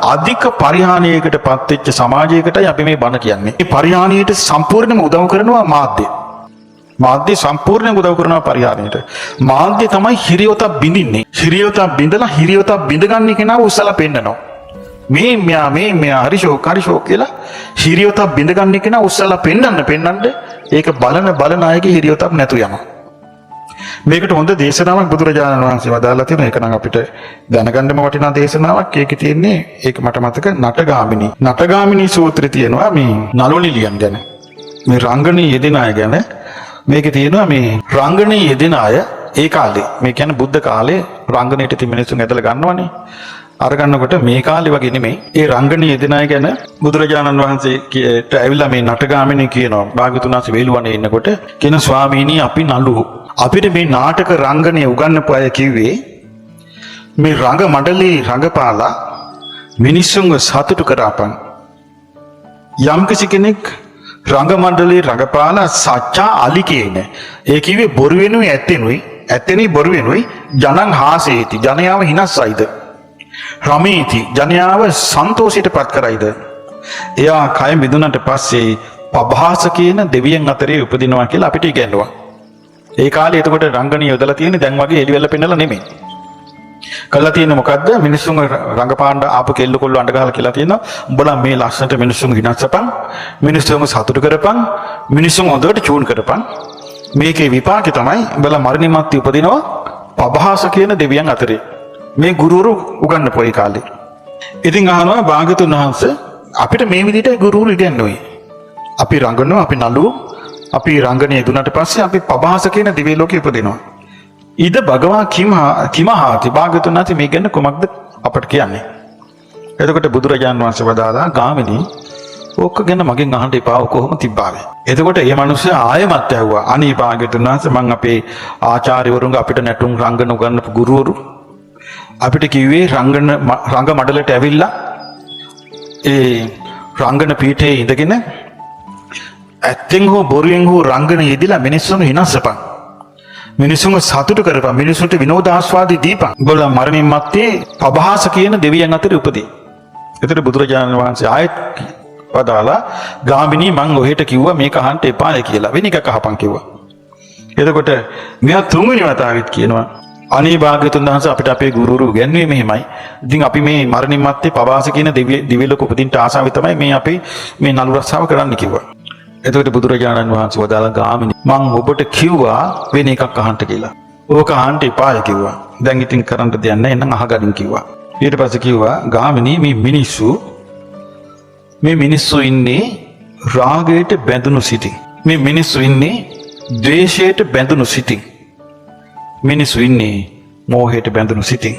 අධික පරිහානියකට පත්වෙච්ච සමාජයකටයි අපි මේ බණ කියන්නේ. මේ පරිහානියට සම්පූර්ණයෙන්ම උදව් කරනවා මාධ්‍ය. මාධ්‍ය සම්පූර්ණයෙන් උදව් කරනවා පරිහානියට. මාධ්‍ය තමයි හිරියොතක් බින්දින්නේ. හිරියොතක් බින්දලා හිරියොතක් බින්දගන්නේ කෙනාව උස්සලා පෙන්නනවා. මේ මෙයා හරිෂෝ කියලා හිරියොතක් බින්දගන්නේ කෙනා උස්සලා පෙන්නන්න ඒක බලන අයගේ හිරියොතක් නැතු යනවා. මේකට හොඳ දේශනාවක් බුදුරජාණන් වහන්සේ වදාළා තියෙනවා. ඒක නම් අපිට දැනගන්නම වටිනා දේශනාවක්. ඒකේ තියෙන්නේ ඒක මට මතක නටගාමිනී සූත්‍රය තියෙනවා මේ නළුනිලියන් ගැන. මේ රංගනී යෙදෙන අය ගැන මේකේ තියෙනවා මේ රංගනී යෙදෙන අය ඒ කාලේ මේ කියන්නේ බුද්ධ කාලේ රංගනයට ඉති මිනිස්සුන් ඇදලා ගන්නවනේ. අර ගන්නකොට මේ කාලේ වගේ නෙමෙයි. ඒ රංගනී යෙදෙන අය ගැන බුදුරජාණන් වහන්සේට ඇවිල්ලා මේ නටගාමිනී කියනවා. භාග්‍යවතුන් වහන්සේ වේළුවනේ ඉන්නකොට කියන ස්වාමීනි අපි නළුවෝ අපිට මේ නාටක රංගනය උගන්වපු අය කිව්වේ මේ රංග මණ්ඩලේ රංගපාලා මිනිස්සුන්ව සතුටු කරාපන්. යම්කිසි කෙනෙක් රංග මණ්ඩලේ රංගපාලා සච්චා අලි කියන. ඒ කිව්වේ බොරු වෙනුයි ඇත්තෙනුයි බොරු වෙනුයි ජනං හාසේති. ජනයාව හිනස්සයිද. රමේති ජනයාව සන්තෝෂයටපත් කරයිද. එයා කය මිදුණට පස්සේ පභාස කියන දෙවියන් අතරේ උපදිනවා කියලා අපිට ඉගැන්වුවා. ඒ කාලේ එතකොට රංගනීය යොදලා තියෙන්නේ දැන් වගේ එළිවෙල පෙන්නලා නෙමෙයි. කළා තියෙන්නේ මොකද්ද? මිනිස්සුන් රංගපාණ්ඩ ආපු කෙල්ල කොල්ල අඬ ගහලා කියලා තියෙනවා. උඹලා මේ ලස්සනට මිනිස්සුන් හිනස්සපන්. මිනිස්සුන්ව සතුටු කරපන්. මිනිස්සුන් හොඳට චූන් කරපන්. මේකේ විපාකේ තමයි උඹලා මරණින් මත්තේ උපදිනවා පභාස කියන දෙවියන් අතරේ. මේ ගුරුවරු උගන්වපු ඒ කාලේ. ඉතින් අහනවා භාග්‍යතුන් වහන්සේ අපිට මේ විදිහට ගුරුවරු ඉගෙනුවේ. අපි රංගනවා අපි නළුවෝ අපි රංගනයේ දුන්නට පස්සේ අපි පබාස කියන දිව්‍ය ලෝකෙ ඉපදිනවා. ඉද භගවා කිමහාති භාග්‍යවතුන් වහන්සේ මේ ගැන කොමක්ද අපට කියන්නේ. එතකොට බුදුරජාන් වහන්සේ වදාළා ගාමිණී ඕක ගැන මගෙන් අහන්න එපා කොහොම තිබ්බාවේ. එතකොට මේ මිනිස්සයා ආයෙමත් ඇහුවා අනේ භාග්‍යවතුන් වහන්සේ මං අපේ ආචාර්යවරුන්ගේ අපිට නැටුම් රංගන උගන්වපු ගුරුවරු අපිට කිව්වේ රංග මඩලට ඇවිල්ලා ඒ රංගන පීඨයේ ඉඳගෙන ඇත්තෙන් හෝ බොරුවෙන් හෝ රංගන යෙදිලා මිනිස්සුන්ව හිනස්සපන්. මිනිස්සුන්ව සතුටු කරපන්. මිනිස්සුන්ට විනෝදාස්වාදී දීපන්. උඹලා මරණින් මත්තේ පබහාස කියන දෙවියන් අතර උපදී. එතකොට බුදුරජාණන් වහන්සේ ආයෙත් වදාලා ගාමිණී මං ඔහෙට කිව්වා මේක අහන්න එපායි කියලා. වෙන එකක් අහපන් කිව්වා. එතකොට මෙයා තුන්වෙනි වතාවෙත් කියනවා අනේ භාග්‍යවතුන් වහන්සේ අපිට අපේ ගුරුවරු උගන්වුවේ මෙහෙමයි. ඉතින් අපි මේ මරණින් මත්තේ පබහාස කියන දිව්‍ය ලෝක උපදින්න ආසාවෙ තමයි මේ අපි මේ නළු රස්සාව කරන්න කිව්වා. එතකොට බුදුරජාණන් වහන්සේ වදාළා ගාමිණී මං ඔබට කිව්වා වෙන එකක් අහන්න කියලා. ඕක අහන්න එපායි කිව්වා. දැන් ඉතින් කරන්න දෙයක් නැහැ එහෙනම් අහගන්න කිව්වා. ඊට පස්සේ කිව්වා ගාමිණී මේ මිනිස්සු ඉන්නේ රාගයට බැඳුණු සිටින්. මේ මිනිස්සු ඉන්නේ ද්වේෂයට බැඳුණු සිටින්. මිනිස්සු ඉන්නේ මෝහයට බැඳුණු සිටින්.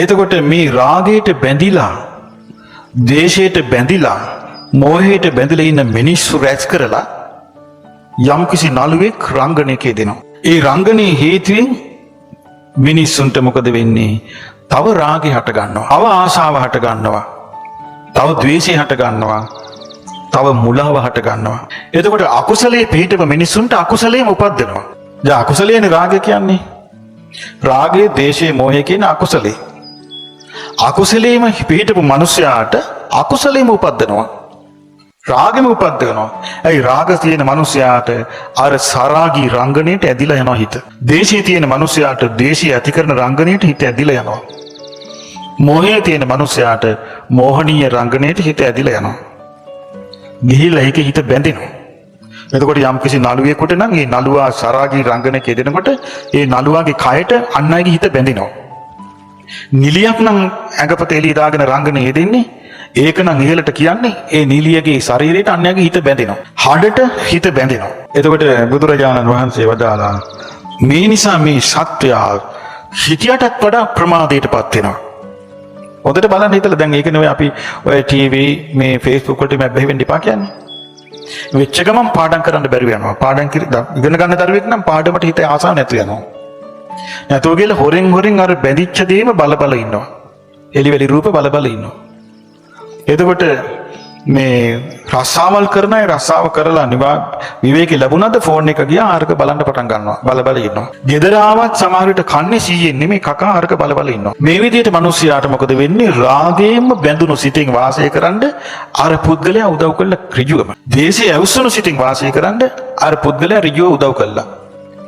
එතකොට මේ රාගයට බැඳිලා ද්වේෂයට බැඳිලා මෝහයට බැඳලා ඉන්න මිනිස්සු රැස් කරලා යම්කිසි නළුවෙක් රංගනයකේ දෙනවා. ඒ රංගනයේ හේතුවෙන් මිනිස්සුන්ට මොකද වෙන්නේ? තව රාගය හට ගන්නවා. තව ආශාව හට ගන්නවා. තව ද්වේෂය හට ගන්නවා. තව මුලාව හට ගන්නවා. එතකොට අකුසලයේ පිහිටව මිනිස්සුන්ට අකුසලයේම උපදිනවා. දැන් අකුසලයේනේ රාගය කියන්නේ. රාගය, ද්වේෂය, මෝහය කියන අකුසලේ. අකුසලයේම පිහිටපු මිනිසයාට අකුසලයේම උපදිනවා. රාගෙම උපද්දවනවා. ඇයි රාග තියෙන මිනිසයාට අර සරාගී රංගනයට ඇදිලා යනවා හිත. ද්වේෂය තියෙන මිනිසයාට ද්වේෂය ඇති කරන රංගනයට හිත ඇදිලා යනවා. මෝහය තියෙන මිනිසයාට මෝහනීය රංගනයට හිත ඇදිලා යනවා. ගිහිල්ලා ඒකේ හිත බැඳෙනවා. එතකොට යම්කිසි නළුවෙකුට නම් ඒ නළුවා සරාගී රංගනයක යෙදෙනකොට ඒ නළුවාගේ කයට අන් අයගේ හිත බැඳෙනවා. නිලියක් නම් ඇඟපත එළිය දාගෙන රංගනය යෙදෙන්නේ ඒක නම් ඉහළට කියන්නේ ඒ නිලියගේ ශරීරයට අන්‍යගේ හිත බැඳෙනවා. හඩට හිත බැඳෙනවා. එතකොට බුදුරජාණන් වහන්සේ වදාළා මේ නිසා මේ සත්වයා හිතියටත් වඩා ප්‍රමාදයටපත් වෙනවා. හොඳට බලන්න හිතලා දැන් ඒක නෙවෙයි අපි ඔය ටීවී මේ Facebook වලට මැබ් බැහැවෙන්න එපා කියන්නේ. වෙච්ච ගමන් පාඩම් කරන්න බැරුව යනවා. පාඩම් ඉගෙන ගන්න දරුවෙක් නම් පාඩමට හිත ආසාව නැතු වෙනවා. නැතෝ කියලා හොරෙන් අර බැඳිච්ච දේම බල ඉන්නවා. එලිවැලි රූප බල ඉන්නවා. එතකොට මේ රස්සාවල් කරන අය රස්සාව කරලා නිවා විවේකී ලැබුණාද ෆෝන් එක ගියා ආරක බලන්න පටන් ගන්නවා බල ඉන්නවා. ගෙදර ආවත් සමහර විට කන්නේ සීයෙන් නෙමෙයි කකා ආරක බල ඉන්නවා. මේ විදිහට මිනිස්යාට මොකද වෙන්නේ? රාගයෙන්ම බැඳුණු සිතින් වාසය කරන්න අර පුද්ගලයා උදව් කළා ඍජුවම. දේශේ ඇවුස්සුණු සිතින් වාසය කරන්න අර පුද්ගලයා ඍජුව උදව් කළා.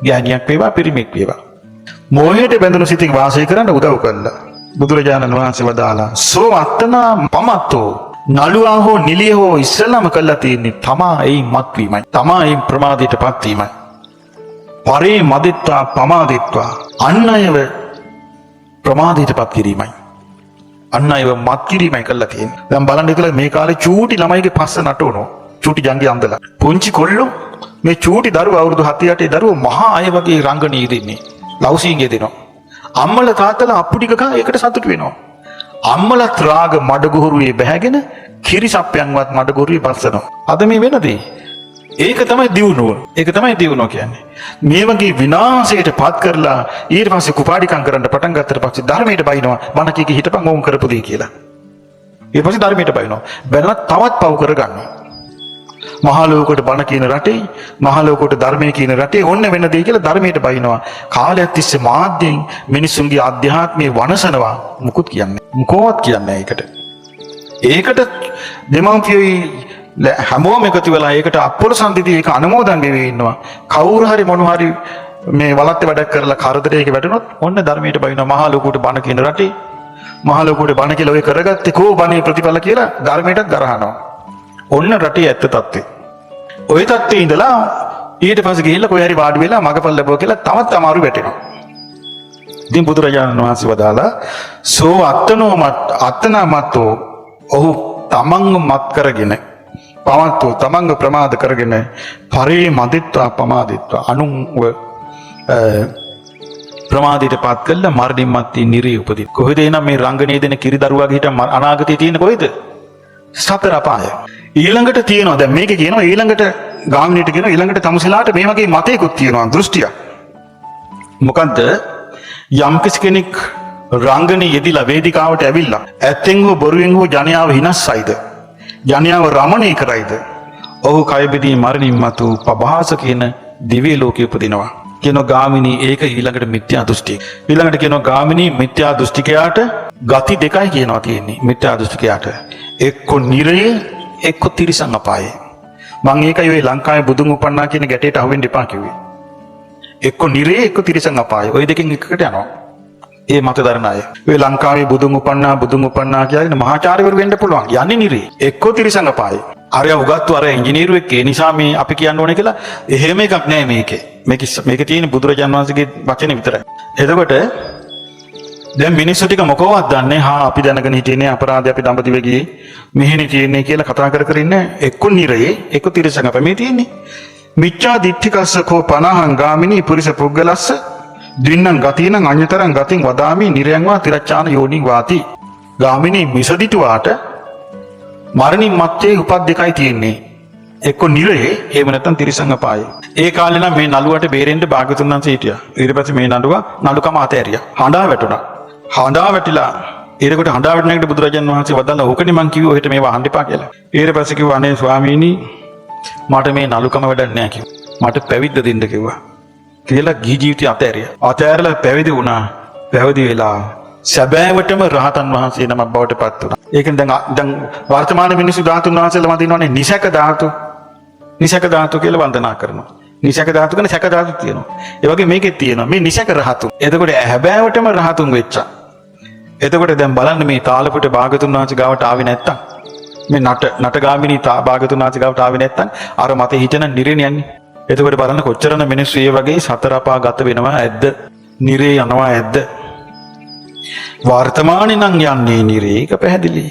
ඥානියක් වේවා පිරිමික් වේවා. මෝහයට බැඳුණු සිතින් වාසය කරන්න උදව් කළා. බුදුරජාණන් වහන්සේ වදාලා සෝ අත්තනා පමත්තෝ නළුවා හෝ නිලිය හෝ ඉස්සෙල්ලාම කළා තියෙන්නේ තමා එයින් මත්වීමයි. තමා එයින් ප්‍රමාදයට පත්වීමයි. පරේ මදිත්වා පමාදිත්වා අන් අයව ප්‍රමාදයට පත් කිරීමයි. අන් අයව මත් කිරීමයි කළා තියෙන්නේ. දැන් බලන්න ඉතලා මේ කාලේ චූටි ළමයිගේ පස්ස නටවනවා. චූටි ජංගි අන්දලා. පුංචි කොල්ලෝ මේ චූටි දරුවෝ අවුරුදු 7-8 දරුවෝ මහා අය වගේ රංගනීය දෙන්නේ. ලව්සිංගේ දෙනවා. අම්මලා තාත්තලා අප්පු ටික කා ඒකට සතුටු වෙනවා. අම්මලත් රාග මඩගුහුරුවේ බැහැගෙන කිරිසප්පයන්වත් මඩගුහුරුවේ බස්සනවා. අද මේ වෙන දේ. ඒක තමයි දියුණුව. ඒක තමයි දියුණුව කියන්නේ. මේ වගේ විනාශයට පත් කරලා ඊට පස්සේ කුපාඩිකම් කරන්න පටන් ගත්තට පස්සේ ධර්මයට බයිනවා. බණ කීක හිටපන් ඕම් කරපු දෙය කියලා. ඊට පස්සේ ධර්මයට බයිනවා. බැලුවත් තවත් පව් කරගන්නවා. මහා ලෝකෙට බණ කියන රටේ මහා ලෝකෙට ධර්මයේ කියන රටේ ඔන්න වෙන දෙය කියලා ධර්මයට බයිනවා. කාලයක් තිස්සේ මාධ්‍යයෙන් මිනිසුන්ගේ අධ්‍යාත්මයේ වනසනවා. මුකුත් කියන්නේ මොකවත් කියන්නේ ඒකට. ඒකට දෙමව්පියෝයි හැමෝම එකතු වෙලා ඒකට අපොල සම්දිදී ඒක අනුමෝදන් වෙවි ඉන්නවා. කවුරු හරි මොන හරි මේ වලත් වැඩක් කරලා කරදරයක වැටුනොත් ඔන්න ධර්මයට බයිනවා. මහා ලෝකෙට බණ කියන රටේ මහා ලෝකෙට බණ කියලා ඔය කරගත්තේ කෝ බණේ ප්‍රතිඵල කියලා ධර්මයටත් ගරහනවා. ඔන්න රටේ ඇත්ත තත්ත්වය. ওই තත්ත්වයේ ඉඳලා ඊට පස්සේ ගිහිල්ලා කොහේ හරි වාඩි වෙලා මගපල් ලැබුවා කියලා තවත් අමාරු වැටෙනවා. ඉතින් බුදුරජාණන් වහන්සේ වදාලා සෝ අත්තනාමත්තෝ ඔහු තමන්ව මත් කරගෙන පවත්වෝ තමන්ව ප්‍රමාද කරගෙන පරේ මදිත්වා පමාදිත්වා අනුන්ව ප්‍රමාදයට පත් කළා මරණින් මත්තේ නිරේ උපදින. කොහෙද එනම් මේ රංගනයේ දෙන කිරි දරුවාගේ හිට අනාගතයේ තියෙන කොහෙද? සතර අපාය. ඊළඟට තියෙනවා දැන් මේකේ කියනවා ඊළඟට ගාමිණීට කියනවා ඊළඟට තමුසලාට මේ වගේ මතයකුත් තියෙනවා දෘෂ්ටියක්. මොකද්ද? යම් කෙනෙක් රංගනයේ යෙදිලා වේදිකාවට ඇවිල්ලා ඇත්තෙන් හෝ බොරුවෙන් හෝ ජනයාව හිනස්සයිද? ජනයාව රමණය කරයිද? ඔහු කය බෙදී මරණින් මතු පබහාස කියන දිව්‍ය ලෝකෙ උපදිනවා. කියනවා ගාමිණී ඒක ඊළඟට මිත්‍යා දෘෂ්ටිය. ඊළඟට කියනවා ගාමිණී මිත්‍යා දෘෂ්ටිකයාට ගති දෙකයි කියනවා තියෙන්නේ. මිත්‍යා දෘෂ්ටිකයාට එක්ක නිරය එක්ක තිරිසන් අපායේ. මම ඒකයි ඔය ලංකාවේ බුදුන් උපන්නා කියන ගැටේට අහුවෙන්න එපා කිව්වේ. එක්ක නිරේ එක්ක තිරිසන් අපායේ. ඔය දෙකෙන් එකකට යනවා. ඒ මත දරන අය. ඔය ලංකාවේ බුදුන් උපන්නා කියන මහාචාර්යවරු වෙන්න පුළුවන්. යන්නේ නිරේ එක්ක තිරිසන් අපායේ. අරය උගත්තු අර ඉංජිනේරු එක්ක ඒ නිසා මේ අපි කියන්න ඕනේ කියලා එහෙම එකක් නෑ මේකේ. මේකේ තියෙන බුදුරජාන් වහන්සේගේ වචනේ විතරයි. එතකොට දැන් මිනිස්සු ටික මොකවත් දන්නේ අපි දැනගෙන හිටියේ අපරාධය අපි දඹදිව ගියේ මෙහෙනේ තියෙන්නේ කියලා කතා කර ඉන්න එක්ක නිරයේ එක්ක තිරසංග අප මේ තියෙන්නේ මිච්ඡා දිට්ඨිකස්ස කෝ පනහං ගාමිනී පුරිස පුග්ගලස්ස දින්නම් ගතිනම් අඤ්‍යතරං ගතින් වදාමි නිරයන් වා තිරච්ඡාන යෝනි වාති. ගාමිනී මිසදිටුවාට මරණින් මත්තේ උපත් දෙකයි තියෙන්නේ. එක්ක නිරයේ එහෙම නැත්නම් තිරසංග අපායේ. ඒ කාලේ නම් මේ නළුවට බේරෙන්න භාගතුන් වහන්සේ හිටියා. ඊට පස්සේ මේ නළුවා නළුකම අතෑරියා. හඬා වැටුණා. හඬා වැටිලා ඊටකොට හඬා වැටෙන එකට බුදුරජාණන් වහන්සේ වදාලා ඕකනේ මං කිව්වා ඔහෙට මේවා අහන්න එපා කියලා. ඊට පස්සේ කිව්වා අනේ ස්වාමීනි මට මේ නළුකම වැඩක් නැහැ කිව්වා. මට පැවිද්ද දෙන්න කිව්වා. කියලා ගිහි ජීවිතය අතෑරියා. අතෑරලා පැවිදි වුණා. පැවිදි වෙලා සැබෑවටම රහතන් වහන්සේ නමක් බවට පත් වුණා. ඒකෙන් දැන් වර්තමාන මිනිස්සු ධාතුන් වහන්සේලා වඳිනවනේ නිසක ධාතු. නිසක ධාතු කියලා වන්දනා කරනවා. නිසක ධාතු කියන සැක ධාතු තියෙනවා. ඒ වගේ මේකෙත් තියෙනවා මේ නිසක රහතුන්. එතකොට හැබෑවටම රහතුන් වෙච්චා. එතකොට දැන් බලන්න මේ තාලපුට භාගතුන් වහන්සේ ගාවට ආවේ නැත්තම් මේ නටගාමිනී භාගතුන් වහන්සේ ගාවට ආවේ නැත්තම් අර මතේ හිටන නිරේනේ යන්නේ. එතකොට බලන්න කොච්චරන මිනිස්සු මේ වගේ සතර අපා ගත වෙනවා ඇද්ද? නිරේ යනවා ඇද්ද? වර්තමානේ නම් යන්නේ නිරේ. ඒක පැහැදිලි.